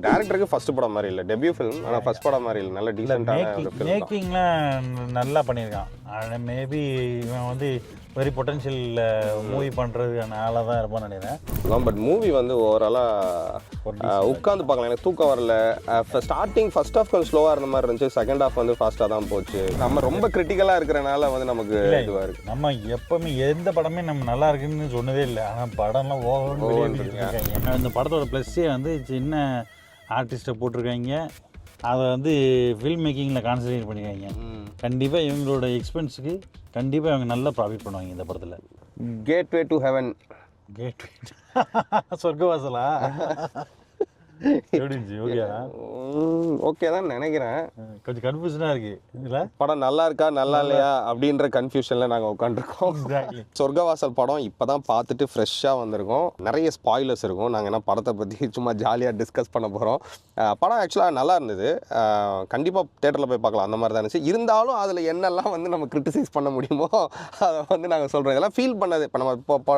டேரக்டருக்கு first படம் மாதிரி இல்லை, டெபியூ ஃபிலிம். ஆனால் ஃபர்ஸ்ட் படம் மாதிரி இல்லை, நல்ல டீசெண்டான ஒரு ஃபிலிம். மேக்கிங்லாம் நல்லா பண்ணியிருக்கான். மேபி இவன் வந்து வெரி பொட்டன்ஷியல் மூவி பண்ணுறதுக்கான ஆளாக தான் இருப்பான்னு நினைக்கிறேன். பட் மூவி வந்து ஓவராலாக உட்காந்து பார்க்கலாம். எனக்கு தூக்கம் வரல. ஸ்டார்டிங் ஃபர்ஸ்ட் ஹாஃப் கொஞ்சம் ஸ்லோவாக இருந்த மாதிரி இருந்துச்சு, செகண்ட் ஹாஃப் வந்து ஃபாஸ்ட்டாக தான் போச்சு. நம்ம ரொம்ப கிரிட்டிக்கலாக இருக்கிறனால வந்து நமக்கு இதுவாக இருக்குது. நம்ம எப்பவுமே எந்த படமே நம்ம நல்லா இருக்குன்னு சொன்னதே இல்லை, ஆனால் படம்லாம் ஓவர்ன்னு இந்த படத்தோட ப்ளஸ்ஸே வந்து சின்ன ஆர்டிஸ்ட்டை போட்டிருக்காங்க, அதை வந்து ஃபில்ம் மேக்கிங்கில் கான்சன்ட்ரேட் பண்ணியிருக்காங்க. கண்டிப்பாக இவங்களோட எக்ஸ்பென்ஸுக்கு கண்டிப்பாக இவங்க நல்லா ப்ராஃபிட் பண்ணுவாங்க இந்த படத்தில். Gateway to heaven. கேட்வே சொர்க்கவாசலா? ஓகே தான் நினைக்கிறேன். கொஞ்சம் கன்ஃபியூஷனாக இருக்கு இல்லை, படம் நல்லா இருக்கா நல்லா இல்லையா அப்படின்ற கன்ஃபியூஷனில் நாங்கள் உட்காந்துருக்கோம். சொர்க்கவாசல் படம் இப்போ தான் பார்த்துட்டு ஃப்ரெஷ்ஷாக வந்திருக்கோம். நிறைய ஸ்பாய்லர்ஸ் இருக்கும். நாங்கள் என்ன படத்தை பற்றி சும்மா ஜாலியாக டிஸ்கஸ் பண்ண போகிறோம். படம் ஆக்சுவலாக நல்லா இருந்தது, கண்டிப்பாக தேட்டரில் போய் பார்க்கலாம், அந்த மாதிரி தான் இருந்துச்சு. இருந்தாலும் அதில் என்னெல்லாம் வந்து நம்ம கிரிட்டிசைஸ் பண்ண முடியுமோ அதை வந்து நாங்கள் சொல்கிறோம். இதெல்லாம் ஃபீல் பண்ணது. இப்போ நம்ம இப்போ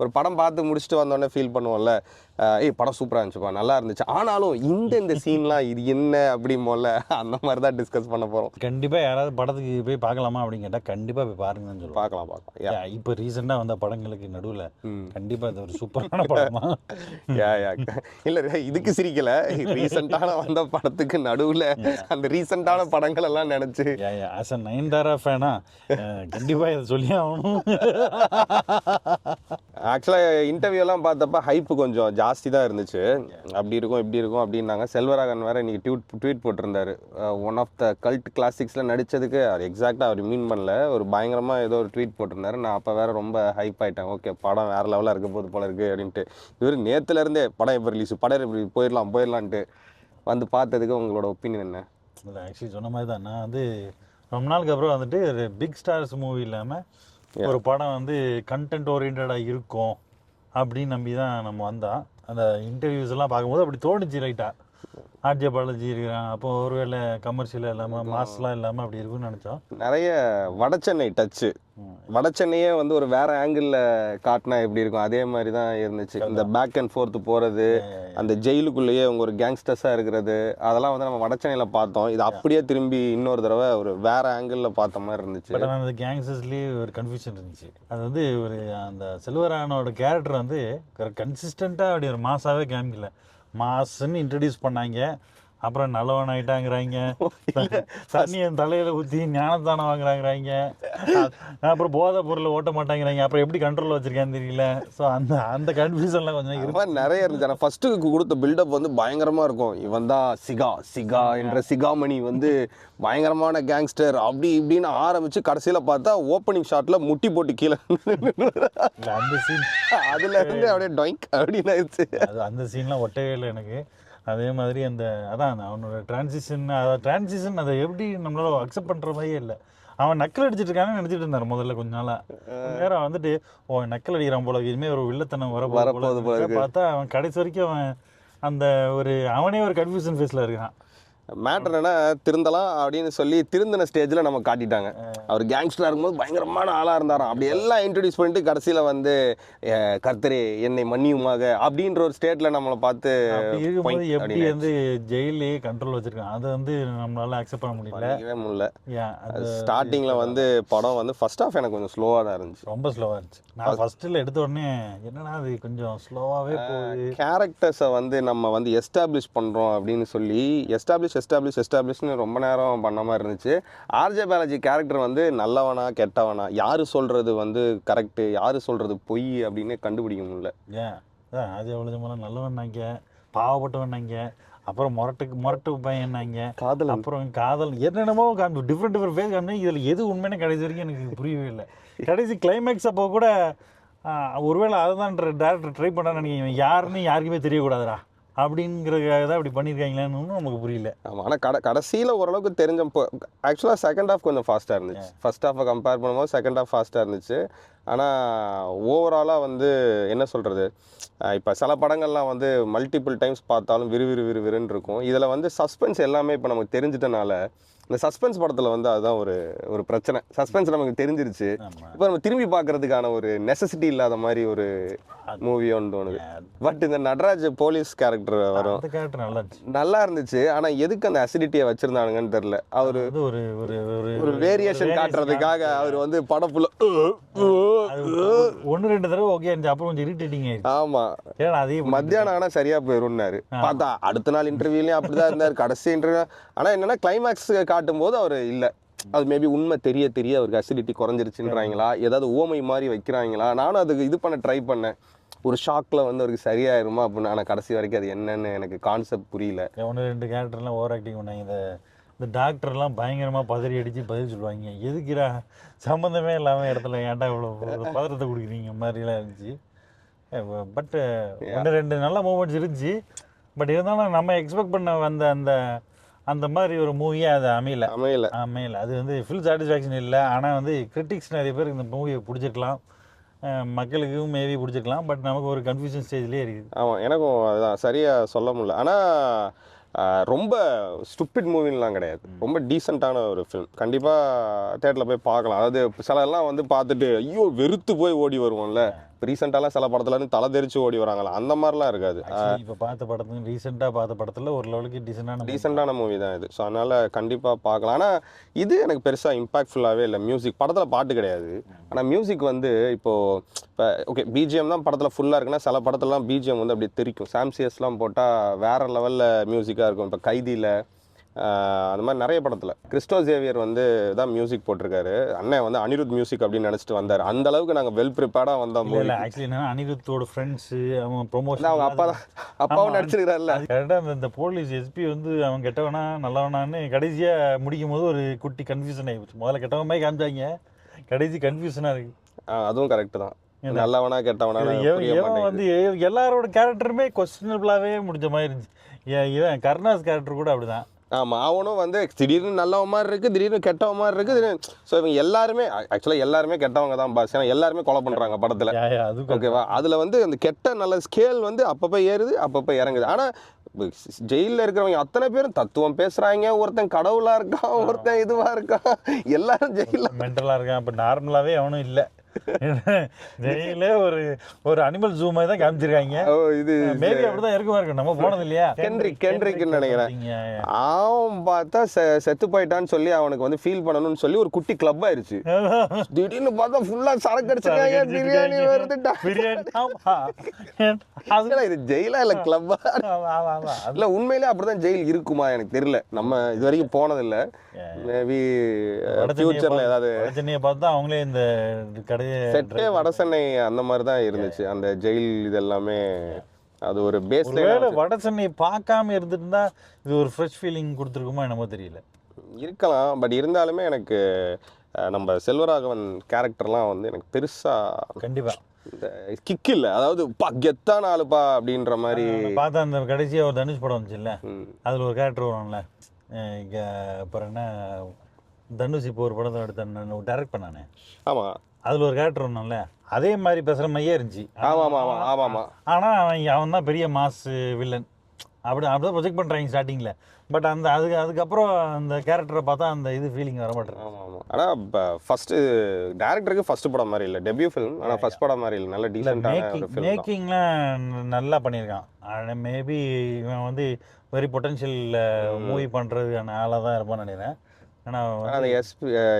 ஒரு படம் பார்த்து முடிச்சுட்டு வந்தோடனே ஃபீல் பண்ணுவோம்ல, படம் சூப்பராக இருந்துச்சுப்பா, நல்லா இருந்துச்சு, ஆனாலும் இந்த சீன்லாம் இது என்ன அப்படிமோல, அந்த மாதிரி தான் டிஸ்கஸ் பண்ண போகிறோம். கண்டிப்பாக யாராவது படத்துக்கு போய் பார்க்கலாமா அப்படின்னு கேட்டால் கண்டிப்பாக போய் பாருங்கன்னு சொல்லுவோம். பார்க்கலாம். இப்போ ரீசெண்டாக வந்த படங்களுக்கு நடுவில் கண்டிப்பாக இது ஒரு சூப்பரான படமா? இல்லை, இதுக்கு சிரிக்கலை, ரீசெண்டான வந்த படத்துக்கு நடுவில் அந்த ரீசெண்டான படங்கள் எல்லாம் நினச்சி ஆஸ் அ நயன்தாரா ஃபேனா கண்டிப்பாக இதை சொல்லி ஆகணும். ஆக்சுவலாக இன்டர்வியூலாம் பார்த்தப்ப ஹைப்பு கொஞ்சம் ஜாஸ்தி தான் இருந்துச்சு. அப்படி இருக்கும் இப்படி இருக்கும் அப்படின்னாங்க. செல்வராகவன் வேறு இன்றைக்கி ட்வீட் போட்டிருந்தாரு, ஒன் ஆஃப் த கல்ட் கிளாசிக்ஸில் நடித்ததுக்கு அவர் எக்ஸாக்டாக அவர் மீன் பண்ணல, ஒரு பயங்கரமாக ஏதோ ஒரு ட்வீட் போட்டிருந்தாரு. நான் அப்போ வேறு ரொம்ப ஹைப் ஆகிட்டேன். ஓகே, படம் வேறு லெவலாக இருக்க போது போல இருக்குது அப்படின்ட்டு. இவர் நேற்றுலேருந்தே படம் எப்போ ரிலீஸ், படம் எப்படி போயிடலான்ட்டு வந்து பார்த்ததுக்கு உங்களோட ஒப்பீனியன் என்ன? இல்லை, ஆக்சுவலி சொன்ன மாதிரி தான். நான் வந்து ரொம்ப நாளுக்கு அப்புறம் வந்துட்டு ஒரு பிக் ஸ்டார்ஸ் மூவி இல்லாமல் ஒரு படம் வந்து கண்டென்ட் ஓரியன்டாக இருக்கும் அப்படின்னு நம்பி தான் நம்ம வந்தோம். அந்த இன்டர்வியூஸ் எல்லாம் பார்க்கும்போது அப்படி தோணுச்சு லைட்டாக. ஆர்ஜே பாலாஜி இருக்கிறான், அப்போ ஒருவேளை கமர்ஷியலாக இல்லாமல் மாஸ்லாம் இல்லாமல் அப்படி இருக்குன்னு நினச்சோம். நிறைய வடச்சென்னை டச்சு, வடச்சென்னையே வந்து ஒரு வேற ஆங்கிளில் காட்டினா எப்படி இருக்கும் அதே மாதிரி தான் இருந்துச்சு. இந்த பேக் அண்ட் ஃபோர்த்து போகிறது, அந்த ஜெயிலுக்குள்ளேயே அவங்க ஒரு கேங்ஸ்டர்ஸாக இருக்கிறது, அதெல்லாம் வந்து நம்ம வடச்சென்னையில் பார்த்தோம். இது அப்படியே திரும்பி இன்னொரு தடவை ஒரு வேற ஆங்கிளில் பார்த்த மாதிரி இருந்துச்சு. பட் ஆனால் அந்த கேங்ஸ்டர்ஸ்லேயே ஒரு கன்ஃபியூஷன் இருந்துச்சு. அது வந்து ஒரு அந்த செல்வராகவனோட கேரக்டர் வந்து கன்சிஸ்டண்ட்டாக அப்படி ஒரு மாசாவே காமிக்கல. மாசுன்னு இன்ட்ரடியூஸ் பண்ணாங்க, அப்புறம் நல்லவன் ஆகிட்டாங்கிறாங்க, தண்ணி என் தலையில் ஊற்றி ஞானத்தானம் வாங்குறாங்கிறாங்க, அப்புறம் போதை பொருளை ஓட்ட மாட்டாங்கிறாங்க, அப்புறம் எப்படி கண்ட்ரோலில் வச்சுருக்கான்னு தெரியல. ஸோ அந்த கன்ஃபியூஷன்லாம் கொஞ்சம் இது நிறைய இருந்துச்சு. ஆனால் ஃபஸ்ட்டுக்கு கொடுத்த பில்டப் வந்து பயங்கரமாக இருக்கும். இவன் தான் சிகா என்ற சிகாமணி வந்து பயங்கரமான கேங்ஸ்டர் அப்படி இப்படின்னு ஆரம்பித்து கடைசியில் பார்த்தா ஓப்பனிங் ஷாட்டில் முட்டி போட்டு கீழே அந்த சீன் அதில் இருந்து அப்படியே டொயிங்க் அப்படின்னு ஆயிடுச்சு. அந்த சீன்லாம் ஒட்டவே இல்லை எனக்கு. அதே மாதிரி அந்த அதான் அவனோட டிரான்சிஷன் அதை எப்படி நம்மளால அக்செப்ட் பண்ணுற மாதிரியே இல்லை. அவன் நக்கல் அடிச்சிட்டு இருக்கான்னு நினச்சிட்டு இருந்தார் முதல்ல கொஞ்ச நாளாக. நேரம் வந்துட்டு நக்கல் அடிக்கிறான் போல, இனிமேல் ஒரு வில்லத்தனம் வரப்போகுது பார்த்தா அவன் கடைசி வரைக்கும் அவன் அந்த அவனே ஒரு கன்ஃபியூஷன் ஃபேஸில் இருக்கான். மேட்டர் என்ன, திருந்தலாம் அப்படின்னு சொல்லி திருந்தின ஸ்டேஜில் நம்ம காட்டிட்டாங்க. அவர் கேங்ஸ்டராக இருக்கும்போது பயங்கரமான ஆளாக இருந்தாராம். அப்படி எல்லாம் இன்ட்ரடியூஸ் பண்ணிட்டு கடைசியில் வந்து கர்த்தரே என்னை மன்னியுமாக அப்படின்ற ஒரு ஸ்டேட்டில் நம்மளை பார்த்து இருக்கும்போது எப்படி வந்து ஜெயிலே கண்ட்ரோல் வச்சுருக்கான், அதை வந்து நம்மளால அக்செப்ட் பண்ண முடியல. ஸ்டார்டிங்கில் வந்து படம் வந்து ஃபர்ஸ்ட் ஹாஃப் எனக்கு கொஞ்சம் ஸ்லோவாக தான் இருந்துச்சு, ரொம்ப ஸ்லோவாக இருந்துச்சு. நான் ஃபர்ஸ்ட்டில் எடுத்த உடனே என்னன்னா அது கொஞ்சம் ஸ்லோவாகவே போகுது. கேரக்டர்ஸை வந்து நம்ம வந்து எஸ்டாப்ளிஷ் பண்ணுறோம் அப்படின்னு சொல்லி எஸ்டாப்ளிஷ்னு ரொம்ப நேரம் பண்ண மாதிரி இருந்துச்சு. ஆர்ஜே பாலாஜி கேரக்டர் வந்து நல்லவனா கெட்டவனா, யார் சொல்கிறது வந்து கரெக்டு யார் சொல்கிறது பொய் அப்படின்னு கண்டுபிடிக்க முடியல. அது எவ்வளோ நல்லவனாங்க, பாவப்பட்டவனாங்க, அப்புறம் முரட்டு பையனாங்க, அப்புறம் காதல் என்னென்னமோ டிஃப்ரெண்ட் ஃபேஸ் காமி. இதில் எது உண்மையான கடைசி வரைக்கும் எனக்கு புரியவே இல்லை. கடைசி கிளைமேக்ஸ் அப்போ கூட ஒருவேளை அதுதான் டேரக்டர் ட்ரை பண்ணான்னு நினைக்கிறேன், யாருன்னு யாருக்குமே தெரியக்கூடாதுடா அப்படிங்கிறதுக்காக தான் இப்படி பண்ணியிருக்காங்களேன்னு நமக்கு புரியல. ஆமாம், ஆனால் கடைசியில் ஓரளவுக்கு தெரிஞ்சப்போ ஆக்சுவலாக செகண்ட் ஹாஃப் கொஞ்சம் ஃபாஸ்ட்டாக இருந்துச்சு. ஃபர்ஸ்ட் ஹாஃபை கம்பேர் பண்ணும்போது செகண்ட் ஹாஃப் ஃபாஸ்ட்டாக இருந்துச்சு. ஆனால் ஓவராலாக வந்து என்ன சொல்கிறது, இப்போ சில படங்கள்லாம் வந்து மல்டிபிள் டைம்ஸ் பார்த்தாலும் விறுவிறுன்னு இருக்கும். இதில் வந்து சஸ்பென்ஸ் எல்லாமே இப்போ நமக்கு தெரிஞ்சிட்டனால இந்த சஸ்பென்ஸ் படத்தில் வந்து அதுதான் ஒரு பிரச்சனை. சஸ்பென்ஸ் நமக்கு தெரிஞ்சிருச்சு, இப்போ நம்ம திரும்பி பார்க்கறதுக்கான ஒரு நெசசிட்டி இல்லாத மாதிரி ஒரு மூவியோன்னு தோணுது. பட் இந்த நடராஜ் போலீஸ் கேரக்டர் வரும், நல்லா இருந்துச்சு. ஆனால் எதுக்கு அந்த அசிடிட்டியை வச்சிருந்தானுங்கன்னு தெரியல. அவர் ஒரு வேரியேஷன் காட்டுறதுக்காக அவர் வந்து படப்புல 1-2 தடவை ஓகே இருந்துச்சு, அப்புறம் கொஞ்சம் இரிட்டேட்டிங் ஆயிடுச்சு. ஆமா, மத்தியானம் ஆனால் சரியா போயிருந்தாரு. பார்த்தா அடுத்த நாள் இன்டர்வியூலையும் அப்படிதான் இருந்தார், கடைசி இன்டர்வியூ. ஆனால் என்னன்னா கிளைமேக்ஸ் காட்டும் போது அவர் இல்லை, அது மேபி உண்மை தெரிய அவருக்கு அசிடிட்டி குறைஞ்சிருச்சுன்றாங்களா, ஏதாவது ஓமை மாதிரி வைக்கிறாங்களா. நானும் அதுக்கு இது பண்ண ட்ரை பண்ணேன், ஒரு ஷாக்கில் வந்து அவருக்கு சரியாயிருமா அப்படின்னு. ஆனால் கடைசி வரைக்கும் அது என்னன்னு எனக்கு கான்செப்ட் புரியல. 1-2 கேரக்டர்லாம் ஓவர் ஆக்டிங் பண்ணாங்க. இந்த டாக்டர்லாம் பயங்கரமாக பதறி அடித்து பதில் சொல்லுவாங்க, எதுக்குறா சம்மந்தமே இல்லாமல் இடத்துல ஏன்டா இவ்வளோ பதறத்தை கொடுக்குறீங்க மாதிரிலாம் இருந்துச்சு. பட் 1-2 நல்ல மூமெண்ட்ஸ் இருந்துச்சு. பட் இருந்தாலும் நம்ம எக்ஸ்பெக்ட் பண்ண வந்த அந்த மாதிரி ஒரு மூவியாக அது அமையல. அது வந்து ஃபுல் சாட்டிஸ்ஃபேக்ஷன் இல்லை. ஆனால் வந்து கிரிட்டிக்ஸ் நிறைய பேருக்கு இந்த மூவியை பிடிச்சிருக்கலாம், மக்களுக்கும் மேபி பிடிச்சிருக்கலாம். பட் நமக்கு ஒரு கன்ஃபியூஷன் ஸ்டேஜ்லேயே இருக்குது. ஆமாம், எனக்கும் அதுதான் சரியாக சொல்ல முடியல. ஆனால் ரொம்ப ஸ்டூப்பிட் மூவின்லாம் கிடையாது, ரொம்ப டீசெண்டான ஒரு ஃபிலிம். கண்டிப்பாக தேட்டரில் போய் பார்க்கலாம். அதாவது சிலர்லாம் வந்து பார்த்துட்டு ஐயோ வெறுத்து போய் ஓடி வருவோம்ல, இப்போ ரீசெண்டாலாம் சில படத்துல இருந்து தலை தெரிச்சு ஓடி வராங்களா, அந்த மாதிரிலாம் இருக்காது. இப்போ பார்த்த படத்துக்கு ரீசெண்டாக பார்த்த படத்தில் ஒரு லெவலுக்கு டீசெண்டான மூவி தான் இது. ஸோ அதனால் கண்டிப்பாக பார்க்கலாம். ஆனால் இது எனக்கு பெருசாக இம்பாக்ட்ஃபுல்லாகவே இல்லை. மியூசிக், படத்தில் பாட்டு கிடையாது, ஆனால் மியூசிக் வந்து இப்போ ஓகே பிஜிஎம் தான் படத்தில் ஃபுல்லாக இருக்குன்னா, சில படத்துலலாம் பிஜிஎம் வந்து அப்படியே தெரிக்கும். சாம்சியஸ்லாம் போட்டால் வேறு லெவலில் மியூசிக்காக இருக்கும். இப்போ கைதியில் அந்த மாதிரி நிறைய படத்தில் கிறிஸ்டோ சேவியர் வந்து தான் மியூசிக் போட்டிருக்காரு. அண்ணன் வந்து அனிருத் மியூசிக் அப்படின்னு நினச்சிட்டு வந்தார். அந்த அளவுக்கு நாங்கள் வெல் ப்ரிப்பேர்டாக வந்தோம். ஆக்சுவலி என்னன்னா அனிருத்தோட ஃப்ரெண்ட்ஸு அவன் ப்ரொமோஷன் அவங்க அப்பாவும் நடிச்சிருக்கிறாருல்ல. கரெக்டாக இந்த போலீஸ் எஸ்பி வந்து அவன் கெட்டவனா நல்லவனான்னு கடைசியாக முடிக்கும் போது ஒரு குட்டி கன்ஃபியூஷன் ஆகிடுச்சு. முதல்ல கெட்டவன் மாதிரி காமிச்சாங்க, கடைசி கன்ஃபியூஷனாக இருக்கு. அதுவும் கரெக்டு தான், நல்லவனா கெட்டவனா வந்து எல்லாரோட கேரக்டருமே கொஸ்டினபிளாகவே முடிஞ்ச மாதிரி இருந்துச்சு. இவன் கருணாஸ் கேரக்டர் கூட அப்படிதான். ஆமாம், அவனும் வந்து திடீர்னு நல்லவ மாதிரி இருக்குது, திடீர்னு கெட்டவ மாதிரி இருக்குது. ஸோ இவங்க எல்லாருமே ஆக்சுவலாக எல்லாருமே கெட்டவங்க தான் பாஸ். ஏன்னா எல்லாருமே கொலை பண்ணுறாங்க படத்தில், ஓகேவா. அதில் வந்து அந்த கெட்ட நல்ல ஸ்கேல் வந்து அப்பப்போ ஏறுது, அப்பப்போ இறங்குது. ஆனால் ஜெயிலில் இருக்கிறவங்க அத்தனை பேரும் தத்துவம் பேசுகிறாங்க. ஒருத்தன் கடவுளாக இருக்கான், ஒருத்தன் இதுவாக இருக்கான், எல்லாரும் ஜெயிலில் மென்டலாக இருக்கான். இப்போ நார்மலாகவே அவனும் இல்லை, ஜெயிலே ஒரு அனிமல் ஜூ மாதிரி தான் காமிச்சிருக்காங்க. இது மேபி அப்படிதான் இருக்கும். நம்ம போனது இல்லையா, கென்ட்ரிக்னு நினைக்கிறேன். அவன் பார்த்தா செத்து போயிட்டான்னு சொல்லி அவனுக்கு வந்து ஃபீல் பண்ணணும்னு சொல்லி ஒரு குட்டி கிளப் ஆயிருச்சு. திடீர்னு பார்த்தா ஃபுல்லா சரக்கு அடிச்சிருக்காங்க, பிரியாணி வருதுட்டா. இது ஜெயிலா இல்ல கிளப்பா இல்ல? உண்மையிலே அப்படிதான் ஜெயில் இருக்குமா எனக்கு தெரியல, நம்ம இது வரைக்கும் போனதில்லை. மேபி ஃபியூச்சர்ல ஏதாவது பார்த்தா அவங்களே இந்த செட்டே வடசென்னை அந்த மாதிரி தான் இருந்துச்சு அந்த ஜெயில். இது எல்லாமே அது ஒரு பேஸ்ல. வடசென்னை பார்க்காம இருந்திருந்தா இது ஒரு ஃப்ரெஷ் ஃபீலிங் கொடுத்துருக்குமா என்னமோ தெரியல, இருக்கலாம். பட் இருந்தாலுமே எனக்கு நம்ம செல்வராகவன் கேரக்டர்லாம் வந்து எனக்கு பெருசா கண்டிப்பா இந்த கிக் இல்லை. அதாவது கெத்தான ஆளுப்பா அப்படின்ற மாதிரி பார்த்தா. அந்த கடைசியாக ஒரு தனுஷ் படம் வந்துச்சுல்ல, அதில் ஒரு கேரக்டர் வரும்ல. அப்புறம் என்ன, தனுஷ் இப்போ ஒரு படத்தை எடுத்த டைரக்ட் பண்ணானே, ஆமாம், அதில் ஒரு கேரக்டர் ஒன்றும்ல, அதே மாதிரி பேசுகிற மாதிரியே இருந்துச்சு. ஆமாம். ஆனால் அவன் தான் பெரிய மாஸ் வில்லன் அப்படிதான் ப்ரொஜெக்ட் பண்ணுறாங்க ஸ்டார்டிங்கில். பட் அதுக்கப்புறம் அந்த கேரக்டரை பார்த்தா அந்த இது ஃபீலிங் வர மாட்டேன். ஆமாம். ஆனால் இப்போ ஃபஸ்ட்டு டேரக்டருக்கு ஃபஸ்ட்டு படம் மாதிரி இல்லை, டெபியூ ஃபிலிம். ஆனால் ஃபஸ்ட் படம் மாதிரி இல்லை, நல்ல டீசெண்டான மேக்கிங்லாம் நல்லா பண்ணியிருக்கான். ஆனால் மேபி இவன் வந்து வெரி பொட்டன்ஷியல் மூவி பண்ணுறதுக்கான ஆளாக தான் இருப்பான்னு நினைக்கிறேன். ஆனால் அந்த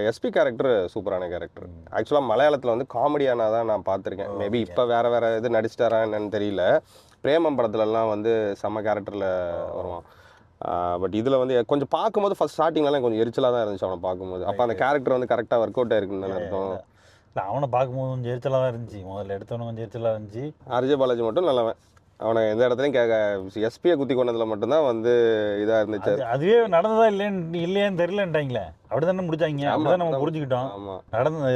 எஸ்பி கேரக்டர் சூப்பரான கேரக்டர். ஆக்சுவலாக மலையாளத்தில் வந்து காமெடியானா தான் நான் பார்த்துருக்கேன். மேபி இப்போ வேறு இது நடிச்சிட்டாரா என்னன்னு தெரியல. பிரேமம் படத்துலலாம் வந்து செம்ம கேரக்டரில் வருவான். பட் இதில் வந்து கொஞ்சம் பார்க்கும்போது ஃபஸ்ட் ஸ்டார்டிங்லாம் கொஞ்சம் எரிச்சலாக தான் இருந்துச்சு அவனை பார்க்கும்போது. அப்போ அந்த கேரக்டர் வந்து கரெக்டாக ஒர்க் அவுட் ஆயிருக்குன்னு அர்த்தம். இல்லை, அவனை பார்க்கும்போது கொஞ்சம் எரிச்சலாக தான் இருந்துச்சு. முதல்ல எடுத்தவனும் கொஞ்சம் எரிச்சலாக இருந்துச்சு. ஆர்ஜே பாலாஜி மட்டும் நல்லவன். அவனை எந்த இடத்துலையும் எஸ்பியை குத்தி கொண்டதில் மட்டும்தான் வந்து இதாக இருந்துச்சு. அதுவே நடந்ததா இல்லையான்னு தெரியலன்ட்டாங்களே, அப்படி தானே முடிச்சாங்க. அப்படிதான் நம்ம புரிஞ்சுக்கிட்டோம். நடந்தது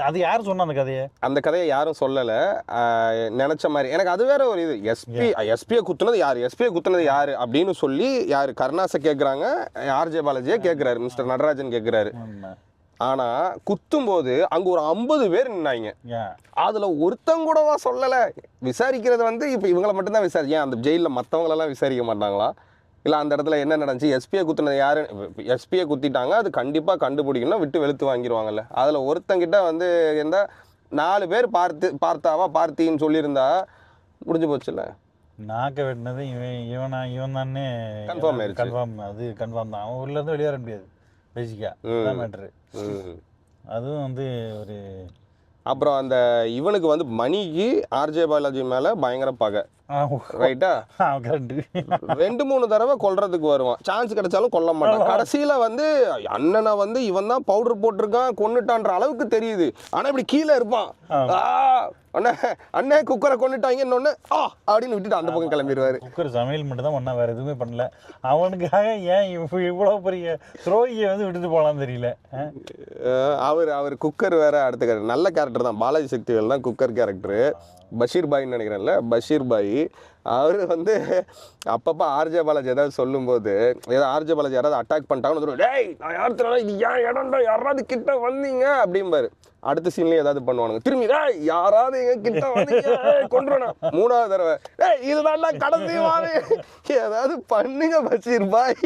அது யாரும் சொன்னா அந்த கதையை யாரும் சொல்லலை, நினைச்ச மாதிரி. எனக்கு அது வேற ஒரு இது, எஸ்பியை குத்துனது யாரு அப்படின்னு சொல்லி யாரு கருணாஸை கேட்குறாங்க, ஆர்ஜே பாலாஜியை கேட்குறாரு, மிஸ்டர் நடராஜன் கேட்குறாரு. ஆனால் குத்தும்போது அங்கே ஒரு 50 பேர் நின்னாங்க. ஏன் அதில் ஒருத்தங்க கூடவா சொல்லலை? விசாரிக்கிறது வந்து இப்போ இவங்களை மட்டும்தான் விசாரிக்க, அந்த ஜெயிலில் மற்றவங்களெல்லாம் விசாரிக்க மாட்டாங்களா? இல்லை அந்த இடத்துல என்ன நடந்துச்சு, எஸ்பியை குத்துனது யாரு, எஸ்பியை குத்திட்டாங்க, அது கண்டிப்பாக கண்டுபிடிக்கணும், விட்டு வெளுத்து வாங்கிடுவாங்கல்ல. அதில் ஒருத்தங்கிட்ட வந்து எந்த 4 பேர் பார்த்தின்னு சொல்லியிருந்தா முடிஞ்சு போச்சுல்ல. நாக்க வெட்டினது இவன் தானே கன்ஃபார்ம் ஆயிடுச்சு. கன்ஃபார்ம் தான். அவன் ஊர்லேருந்து வெளியே வர முடியாது பேசிக்காக மேட்ரு. அதுவும் வந்து ஒரு அப்புறம் அந்த இவனுக்கு வந்து மணிக்கு ஆர்ஜே பாலாஜி மேலே பயங்கர பகை, ரைட்டா? கரெக்டு. 2-3 தடவை கொல்றதுக்கு வருவான், சான்ஸ் கிடைச்சாலும் கொல்ல மாட்டான். கடைசியில வந்து அண்ணனை வந்து இவன் தான் பவுடர் போட்டிருக்கான் கொன்னுட்டான்ற அளவுக்கு தெரியுது, ஆனா இப்படி கீழே இருப்பான். அண்ணே அண்ணே குக்கரை கொண்டுட்டாங்க இன்னொன்னு அப்படின்னு விட்டுட்டு அந்த பக்கம் கிளம்பிடுவாரு. குக்கர் சமையல் மட்டும் தான் ஒன்றா, வேறு எதுவுமே பண்ணல. அவனுக்காக ஏன் இவ்வளோ பெரிய துரோகியை வந்து விட்டுட்டு போகலான்னு தெரியல. அவர் குக்கர் வேற அடுத்த நல்ல கேரக்டர் தான், பாலாஜி சக்திவேல் தான் குக்கர் கேரக்டரு. பஷீர் பாய்ன்னு நினைக்கிறேன்ல, பஷீர் பாய். அவர் வந்து அப்பப்போ ஆர்ஜே பாலாஜி ஏதாவது சொல்லும்போது, ஏதாவது ஆர்ஜே பாலாஜி யாராவது அட்டாக் பண்ணிட்டாங்கன்னு, டேய் நான் யாருனால இது ஏன் இடம்டா, யாராவது கிட்ட வந்தீங்க அப்படிம்பாரு. அடுத்த சீன்லேயே ஏதாவது பண்ணுவானுங்க, திரும்பி யாராவது எங்க கிட்ட வந்தீங்க கொண்டுறா. 3வது தடவை இதுதான் கடைசி வாரு, ஏதாவது பண்ணுங்க பஷீர் பாய்.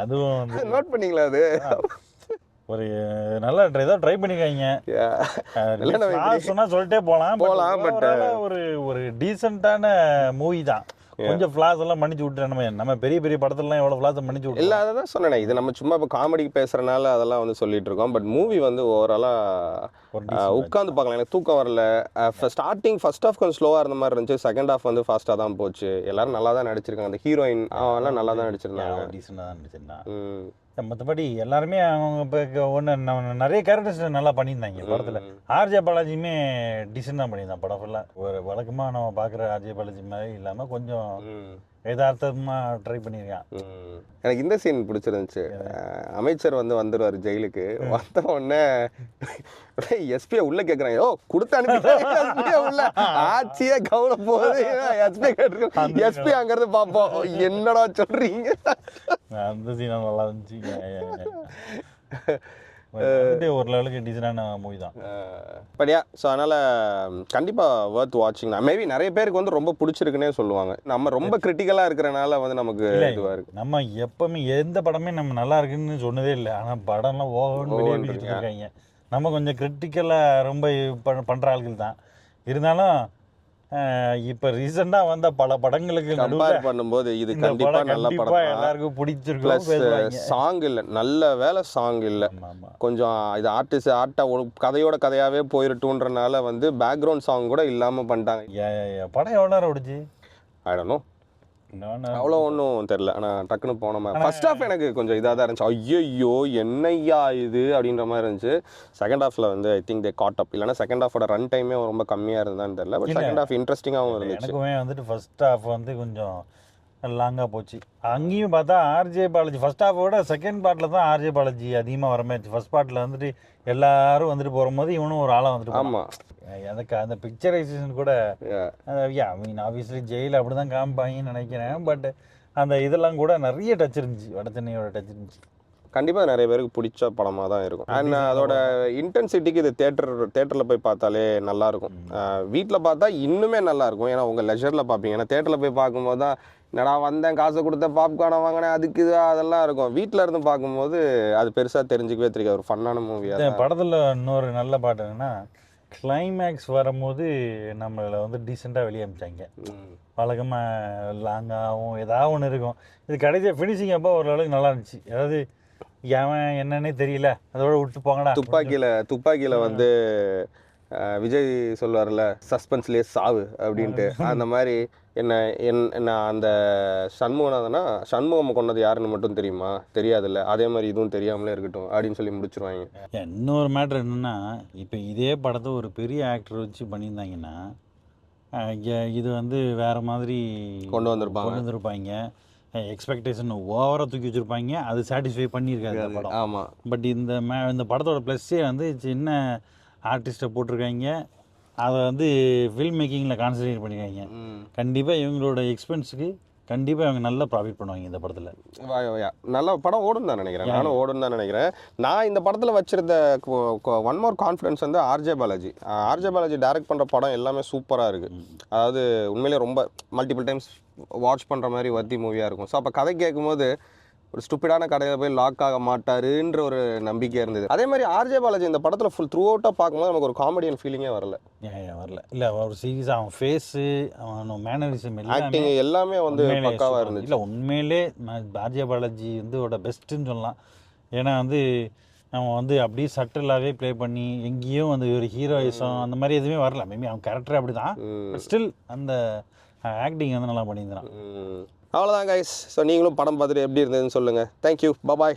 அதுவும் வந்து நோட் பண்ணீங்களா? அது ஒரு நல்ல ஏதோ ட்ரை பண்ணிக்காங்க சொன்னா சொல்லிட்டே போகலாம். பட் ஒரு டீசெண்டான மூவி தான். கொஞ்சம் ஃபிளாஸ் எல்லாம் மன்னிச்சு விட்டுறேன். நம்ம பெரிய பெரிய படத்துலலாம் எவ்வளோ ஃபிளாஸை மன்னிச்சு விட்டு இல்லை, அதை தான் சொன்னேன். இது நம்ம சும்மா இப்போ காமெடிக்கு பேசுகிறனால அதெல்லாம் வந்து சொல்லிட்டு இருக்கோம். பட் மூவி வந்து ஓவராலாக உட்காந்து பார்க்கலாம். எனக்கு தூக்கம் வரல. ஸ்டார்டிங் ஃபர்ஸ்ட் ஹாஃப் கொஞ்சம் ஸ்லோவாக இருந்த மாதிரி இருந்துச்சு, செகண்ட் ஹாஃப் வந்து ஃபாஸ்ட்டாக தான் போச்சு. எல்லாரும் நல்லா தான் நடிச்சிருக்காங்க. அந்த ஹீரோயின் அவெல்லாம் நல்லா தான் நடிச்சிருந்தாங்க, டீசெண்டாக தான் நடிச்சிருந்தான். மற்றபடி எல்லாருமே அவங்க இப்போ நிறைய கேரக்டர்ஸ் நல்லா பண்ணியிருந்தாங்க படத்தில். ஆர்ஜே பாலாஜியுமே டீசெண்டாக தான் பண்ணியிருந்தான் படம் ஃபுல்லாக. ஒரு வழக்கமாக நம்ம பார்க்குற ஆர்ஜே பாலாஜி மாதிரி இல்லாமல் கொஞ்சம் யதார்த்தமாக ட்ரை பண்ணியிருக்கான். எனக்கு இந்த சீன் பிடிச்சிருந்துச்சு. அமைச்சர் வந்து வந்துடுவார் ஜெயிலுக்கு, வந்த உடனே எஸ்பியை உள்ள கேட்குறாங்க, கொடுத்து அனுப்பி உள்ள ஆட்சியே கவலை போகுது, எஸ்பி கேட்டு எஸ்பி அங்கிருந்து பார்ப்போம், என்னடா சொல்றீங்க. அந்த சீன் நல்லா இருந்துச்சு. ஒரு லெவலுக்கு டீசெண்டான மூவி தான். படியா. ஸோ அதனால் கண்டிப்பாக வர்த் வாட்சிங் தான். மேபி நிறைய பேருக்கு வந்து ரொம்ப பிடிச்சிருக்குன்னே சொல்லுவாங்க. நம்ம ரொம்ப கிரிட்டிக்கலாக இருக்கிறனால வந்து நமக்கு இதுவாக இருக்குது. நம்ம எப்பவுமே எந்த படமே நம்ம நல்லா இருக்குன்னு சொன்னதே இல்லை, ஆனால் படம்லாம் ஓவர்னு இருக்காங்க. நம்ம கொஞ்சம் கிரிட்டிக்கலாக ரொம்ப பண்ணுற ஆட்கள் தான். இருந்தாலும் இப்போ ரீசெண்டாக வந்த பல படங்களுக்கு கம்பேர் பண்ணும்போது இது கண்டிப்பாக நல்ல படம், எல்லாருக்கும் பிடிச்சிருக்கும். ப்ளஸ் சாங் இல்லை, நல்ல வேலை சாங் இல்லை. கொஞ்சம் இது ஆர்ட்டை கதையோட கதையாகவே போயிருட்டுன்றனால வந்து பேக்ரவுண்ட் சாங் கூட இல்லாமல் பண்ணிட்டாங்க. படம் எவ்வளோ நேரம் ஓடிச்சு? ஐ டோன்ட் நோ, அவ்வளோ ஒன்றும் தெரில. ஆனால் டக்குன்னு போனோமா ஃபர்ஸ்ட் ஹாஃப் எனக்கு கொஞ்சம் இதாக தான் இருந்துச்சு. ஐயோ என்னையா இது அப்படின்ற மாதிரி இருந்துச்சு. செகண்ட் ஹாஃபில் வந்து ஐ திங்க் தே காட் அப். இல்லைனா செகண்ட் ஹாஃபோட ரன் டைமே ரொம்ப கம்மியாக இருந்தான்னு தெரியல. பட் செகண்ட் ஹாஃப் இன்ட்ரெஸ்டிங்காகவும் இருந்துச்சு. எனக்குமே வந்துட்டு ஃபர்ஸ்ட் ஹாஃப் வந்து கொஞ்சம் லாங்காக போச்சு. அங்கேயும் பார்த்தா ஆர்ஜே பாலாஜி ஃபர்ஸ்ட் ஹாஃபோட செகண்ட் பார்ட்டில் தான் ஆர்ஜே பாலாஜி அதிகமாக வரமாச்சு. ஃபர்ஸ்ட் பார்ட்டில் வந்துட்டு எல்லாரும் வந்துட்டு போகும்போது இவனும் ஒரு ஆளாக வந்துட்டு. ஆமாம், எனக்கு அந்த பிக்சரைசேஷன் கூட ஆப்வியஸ்லி ஜெயில் அப்படி தான் காமிப்பாங்கன்னு நினைக்கிறேன். பட் அந்த இதெல்லாம் கூட நிறைய டச் இருந்துச்சு, வட சென்னையோட டச் இருந்துச்சு. கண்டிப்பாக நிறைய பேருக்கு பிடிச்ச படமாக தான் இருக்கும். அண்ட் அதோட இன்டென்சிட்டிக்கு இது தேட்டரில் போய் பார்த்தாலே நல்லாயிருக்கும். வீட்டில் பார்த்தா இன்னுமே நல்லாயிருக்கும், ஏன்னா உங்கள் லெஷரில் பார்ப்பீங்க. ஏன்னா தேட்டரில் போய் பார்க்கும்போது தான் என்னடா வந்தேன், காசை கொடுத்த பாப்கார்னை வாங்கினேன், அதுக்கு இது அதெல்லாம் இருக்கும். வீட்டில் இருந்து பார்க்கும்போது அது பெருசாக தெரிஞ்சுக்கவே தெரியாது, ஒரு ஃபன்னான மூவியாக. படத்தில் இன்னொரு நல்ல பாட்டு என்னன்னா, கிளைமேக்ஸ் வரும்போது நம்மளை வந்து டீசெண்டாக வெளியே அமிச்சாங்க. வழக்கமாக லாங்காகவும் ஏதாவது ஒன்று இருக்கும். இது கடைசியாக ஃபினிஷிங் அப்போ ஓரளவுக்கு நல்லா இருந்துச்சு. அதாவது ஏன் என்னன்னே தெரியல, அதோட விட்டு போங்கடா. துப்பாக்கியில் வந்து விஜய் சொல்லுவார்ல, சஸ்பென்ஸ்லேயே சாவு அப்படின்ட்டு, அந்த மாதிரி என்ன அந்த சண்முகம் கொண்டது யாருன்னு மட்டும் தெரியுமா? தெரியாதுல்ல, அதே மாதிரி இதுவும் தெரியாமலே இருக்கட்டும் அப்படின்னு சொல்லி முடிச்சிருவாங்க. இன்னொரு மேட்ரு என்னென்னா, இப்போ இதே படத்தை ஒரு பெரிய ஆக்டர் வச்சு பண்ணியிருந்தாங்கன்னா இது வந்து வேறு மாதிரி கொண்டு வந்திருப்பாங்க. எக்ஸ்பெக்டேஷன் ஓவராக தூக்கி வச்சுருப்பாங்க, அது சாட்டிஸ்ஃபை பண்ணியிருக்காது படம். ஆமாம். பட் இந்த படத்தோட ப்ளஸ்ஸே வந்து சின்ன ஆர்டிஸ்ட்டை போட்டிருக்காங்க, அதை வந்து ஃபில்ம் மேக்கிங்கில் கான்சன்ட்ரேட் பண்ணியிருக்காங்க. கண்டிப்பாக இவங்களோட எக்ஸ்பென்ஸுக்கு கண்டிப்பாக இவங்க நல்லா ப்ராஃபிட் பண்ணுவாங்க இந்த படத்தில். நல்ல படம் ஓடும் தான் நினைக்கிறேன், நானும் ஓடும் தான் நினைக்கிறேன். நான் இந்த படத்தில் வச்சிருந்த ஒன் மோர் கான்ஃபிடன்ஸ் வந்து ஆர்ஜே பாலாஜி டைரக்ட் பண்ணுற படம் எல்லாமே சூப்பராக இருக்குது. அதாவது உண்மையிலே ரொம்ப மல்டிபிள் டைம்ஸ் வாட்ச் பண்ணுற மாதிரி வர்த்தி மூவியாக இருக்கும். ஸோ அப்போ கதை கேட்கும்போது ஒரு ஸ்டூப்பிடான கடையில் போய் லாக் ஆக மாட்டாருன்ற ஒரு நம்பிக்கை இருந்தது. அதே மாதிரி ஆர்ஜே பாலாஜி இந்த படத்தில் ஃபுல் த்ரூ அவுட்டாக பார்க்கும்போது நமக்கு ஒரு காமெடியன் ஃபீலிங்கே வரல. வரல இல்லை, ஒரு சீரியஸாக அவன் ஃபேஸு, அவன் மேனரிசம், ஆக்டிங் எல்லாமே வந்து பக்காவாக இருந்துச்சு. இல்லை உண்மையிலே ஆர்ஜே பாலாஜி வந்து பெஸ்ட்டுன்னு சொல்லலாம். ஏன்னா வந்து அவன் வந்து அப்படியே சட்டிலாகவே ப்ளே பண்ணி எங்கேயும் வந்து ஒரு ஹீரோயிசம் அந்த மாதிரி எதுவுமே வரல. மேபி அவன் கேரக்டர் அப்படி தான், ஸ்டில் அந்த ஆக்டிங் வந்து நல்லா பண்ணியிருந்தான். அவ்வளோதான் கைஸ். ஸோ நீங்களும் படம் பார்த்துட்டு எப்படி இருந்ததுன்னு சொல்லுங்கள். தேங்க்யூ, பாய்.